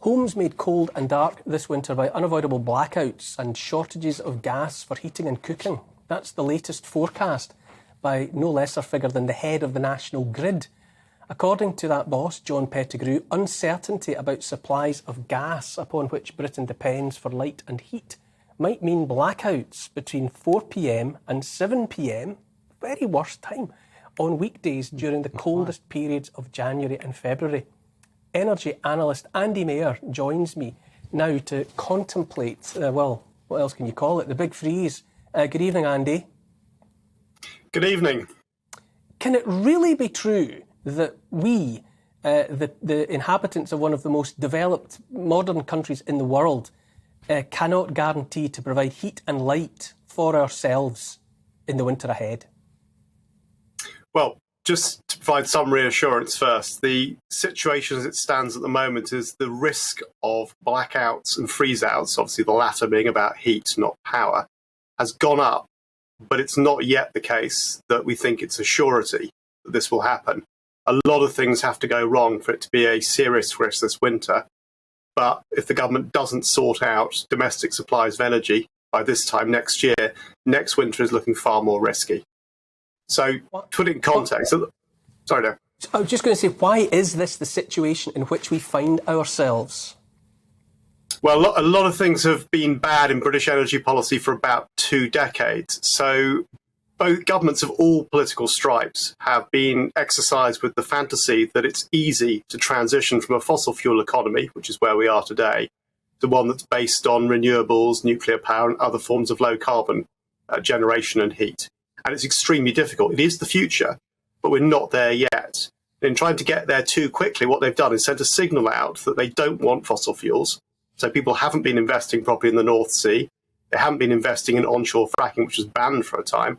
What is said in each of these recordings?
Homes made cold and dark this winter by unavoidable blackouts and shortages of gas for heating and cooking. That's the latest forecast by no lesser figure than the head of the national grid. According to that boss, John Pettigrew, uncertainty about supplies of gas upon which Britain depends for light and heat might mean blackouts between 4 p.m. and 7 p.m, very worst time, on weekdays during the coldest periods of January and February. Energy analyst Andy Mayer joins me now to contemplate, well, what else can you call it, the big freeze. Good evening, Andy. Good evening. Can it really be true that we, the inhabitants of one of the most developed modern countries in the world, cannot guarantee to provide heat and light for ourselves in the winter ahead? Well, just to provide some reassurance first, the situation as it stands at the moment is the risk of blackouts and freezeouts, obviously the latter being about heat, not power, has gone up, but it's not yet the case that we think it's a surety that this will happen. A lot of things have to go wrong for it to be a serious risk this winter, but if the government doesn't sort out domestic supplies of energy by this time next year, next winter is looking far more risky. So, put it in context. Sorry, no. I was just going to say, why is this the situation in which we find ourselves? Well, a lot of things have been bad in British energy policy for about 2 decades. So, both governments of all political stripes have been exercised with the fantasy that it's easy to transition from a fossil fuel economy, which is where we are today, to one that's based on renewables, nuclear power, and other forms of low carbon generation and heat. And it's extremely difficult. It is the future, but we're not there yet. In trying to get there too quickly, what they've done is sent a signal out that they don't want fossil fuels. So people haven't been investing properly in the North Sea. They haven't been investing in onshore fracking, which was banned for a time.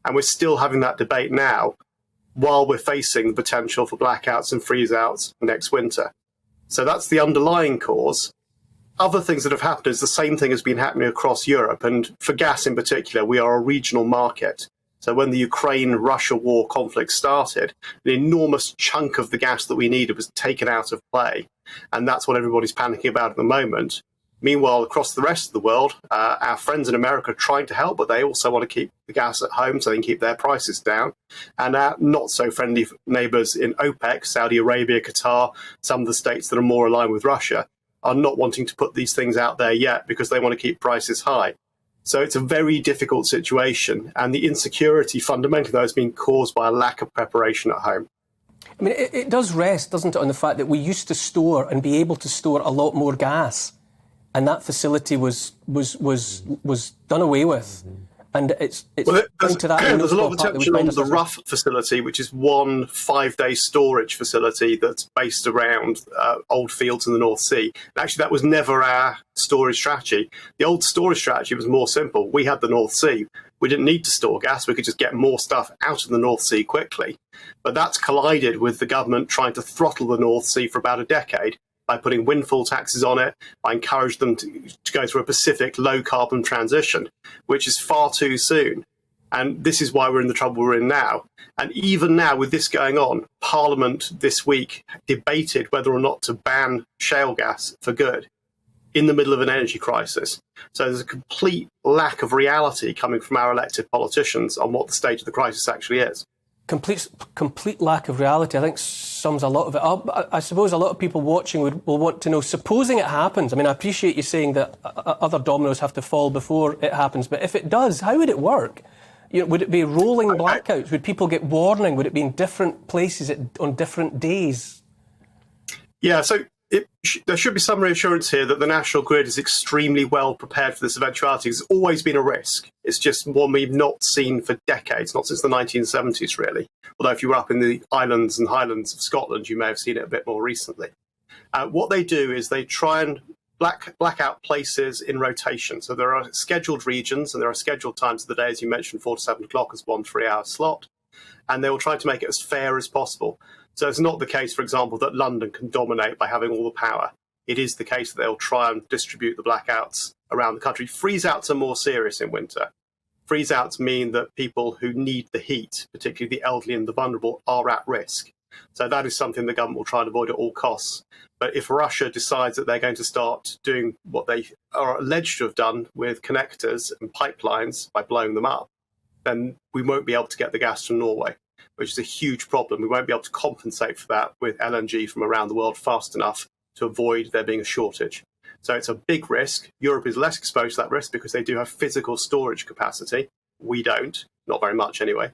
And we're still having that debate now while we're facing the potential for blackouts and freezeouts next winter. So that's the underlying cause. Other things that have happened is the same thing has been happening across Europe. And for gas in particular, we are a regional market. So when the Ukraine-Russia war conflict started, an enormous chunk of the gas that we needed was taken out of play. And that's what everybody's panicking about at the moment. Meanwhile, across the rest of the world, our friends in America are trying to help, but they also want to keep the gas at home so they can keep their prices down. And our not-so-friendly neighbours in OPEC, Saudi Arabia, Qatar, some of the states that are more aligned with Russia, are not wanting to put these things out there yet because they want to keep prices high. So it's a very difficult situation, and the insecurity fundamentally, though, has been caused by a lack of preparation at home. I mean, it does rest, doesn't it, on the fact that we used to store and be able to store a lot more gas, and that facility was done away with. And it's down to that. There's a lot of attention on the Rough facility, which is one 5-day storage facility that's based around old fields in the North Sea. And actually, that was never our storage strategy. The old storage strategy was more simple. We had the North Sea. We didn't need to store gas. We could just get more stuff out of the North Sea quickly. But that's collided with the government trying to throttle the North Sea for about a decade by putting windfall taxes on it, by encouraging them to go through a Pacific low-carbon transition, which is far too soon. And this is why we're in the trouble we're in now. And even now, with this going on, Parliament this week debated whether or not to ban shale gas for good in the middle of an energy crisis. So there's a complete lack of reality coming from our elected politicians on what the state of the crisis actually is. Complete lack of reality, I think, sums a lot of it up. I suppose a lot of people watching will want to know, supposing it happens, I mean, I appreciate you saying that other dominoes have to fall before it happens, but if it does, how would it work? Would it be rolling blackouts? Would people get warning? Would it be in different places on different days? Yeah, so there should be some reassurance here that the National Grid is extremely well prepared for this eventuality. It's always been a risk. It's just one we've not seen for decades, not since the 1970s, really. Although if you were up in the islands and highlands of Scotland, you may have seen it a bit more recently. What they do is they try and black out places in rotation. So there are scheduled regions and there are scheduled times of the day, as you mentioned, 4 to 7 o'clock as one 3-hour slot. And they will try to make it as fair as possible. So it's not the case, for example, that London can dominate by having all the power. It is the case that they'll try and distribute the blackouts around the country. Freeze-outs are more serious in winter. Freeze-outs mean that people who need the heat, particularly the elderly and the vulnerable, are at risk. So that is something the government will try and avoid at all costs. But if Russia decides that they're going to start doing what they are alleged to have done with connectors and pipelines by blowing them up, then we won't be able to get the gas from Norway, which is a huge problem. We won't be able to compensate for that with LNG from around the world fast enough to avoid there being a shortage. So it's a big risk. Europe is less exposed to that risk because they do have physical storage capacity. We don't, not very much anyway.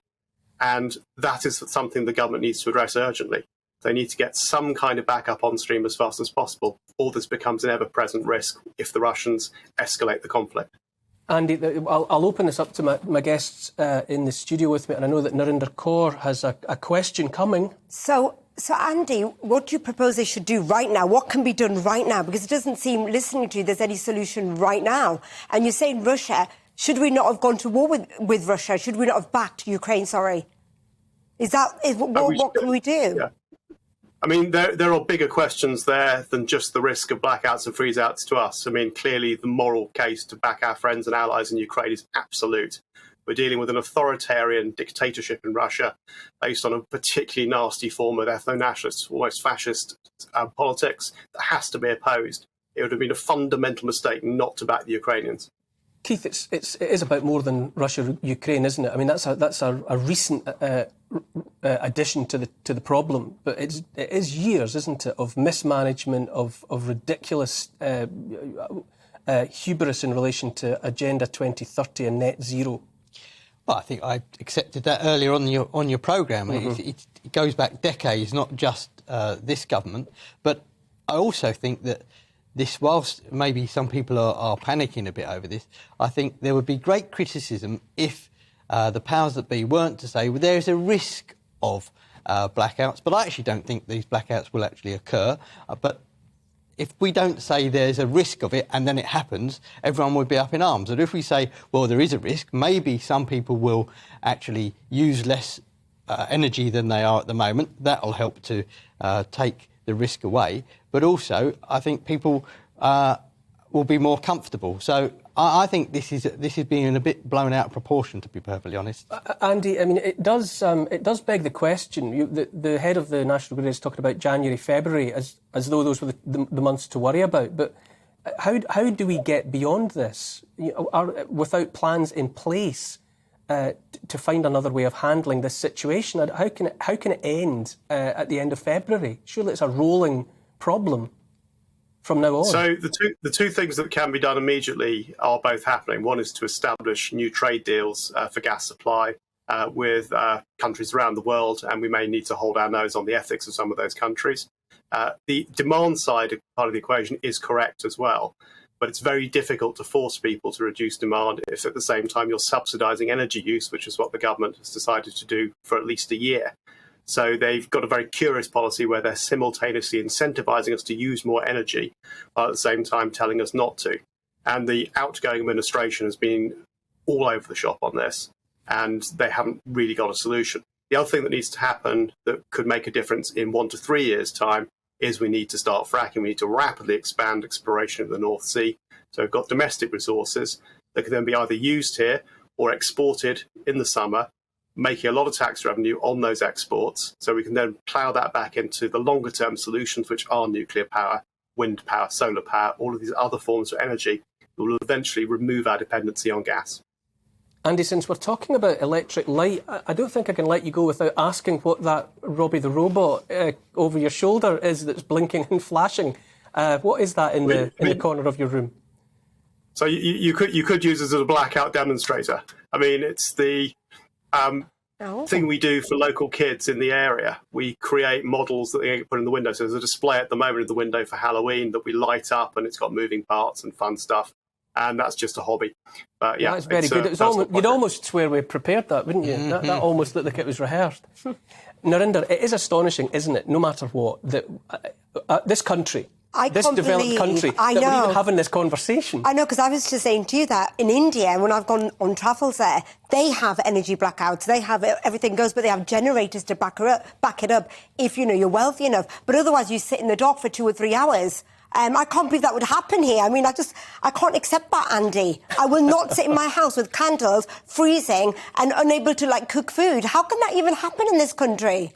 And that is something the government needs to address urgently. They need to get some kind of backup on stream as fast as possible, or this becomes an ever-present risk if the Russians escalate the conflict. Andy, I'll open this up to my guests in the studio with me, and I know that Narinder Kaur has a question coming. So Andy, what do you propose they should do right now? What can be done right now? Because it doesn't seem, listening to you, there's any solution right now. And you're saying Russia, should we not have gone to war with Russia? Should we not have backed Ukraine, sorry? What can we do? Yeah. I mean, there are bigger questions there than just the risk of blackouts and freezeouts to us. I mean, clearly the moral case to back our friends and allies in Ukraine is absolute. We're dealing with an authoritarian dictatorship in Russia based on a particularly nasty form of ethno-nationalist, almost fascist politics that has to be opposed. It would have been a fundamental mistake not to back the Ukrainians. Keith, it is about more than Russia-Ukraine, isn't it? I mean, that's a recent addition to the problem, but it is years, isn't it, of mismanagement, of ridiculous hubris in relation to Agenda 2030 and net zero. Well, I think I accepted that earlier on your programme. Mm-hmm. It goes back decades, not just this government, but I also think that this, whilst maybe some people are panicking a bit over this, I think there would be great criticism if the powers that be weren't to say, well, there's a risk of blackouts, but I actually don't think these blackouts will actually occur. But if we don't say there's a risk of it and then it happens, everyone would be up in arms. And if we say, well, there is a risk, maybe some people will actually use less energy than they are at the moment. That'll help to take the risk away. But also, I think people will be more comfortable. So I think this is being a bit blown out of proportion, to be perfectly honest. Andy, I mean, it does beg the question. The head of the National Grid is talking about January, February as though those were the months to worry about. But how do we get beyond this without plans in place to find another way of handling this situation? How can it end at the end of February? Surely it's a rolling problem from now on. So the two things that can be done immediately are both happening. One is to establish new trade deals for gas supply with countries around the world, and we may need to hold our nose on the ethics of some of those countries. The demand side part of the equation is correct as well, but it's very difficult to force people to reduce demand if at the same time you're subsidising energy use, which is what the government has decided to do for at least a year. So they've got a very curious policy where they're simultaneously incentivising us to use more energy, while at the same time telling us not to. And the outgoing administration has been all over the shop on this, and they haven't really got a solution. The other thing that needs to happen that could make a difference in 1 to 3 years' time is we need to start fracking. We need to rapidly expand exploration of the North Sea. So we've got domestic resources that can then be either used here or exported in the summer, making a lot of tax revenue on those exports, so we can then plough that back into the longer-term solutions, which are nuclear power, wind power, solar power, all of these other forms of energy that will eventually remove our dependency on gas. Andy, since we're talking about electric light, I don't think I can let you go without asking what that Robbie the robot over your shoulder is that's blinking and flashing. What is that in the corner of your room? So you could use it as a blackout demonstrator. I mean, it's the thing we do for local kids in the area. We create models that they put in the window. So there's a display at the moment in the window for Halloween that we light up, and it's got moving parts and fun stuff. And that's just a hobby. But yeah, that's very good. You'd almost swear we prepared that, wouldn't you? Mm-hmm. That almost looked like it was rehearsed. Narinder, it is astonishing, isn't it, no matter what, that this country, this developed country, that we're even having this conversation. I know, because I was just saying to you that in India, when I've gone on travels there, they have energy blackouts. They have everything goes, but they have generators to back it up if, you're wealthy enough. But otherwise, you sit in the dark for 2 or 3 hours. I can't believe that would happen here. I mean, I can't accept that, Andy. I will not sit in my house with candles, freezing, and unable to, cook food. How can that even happen in this country?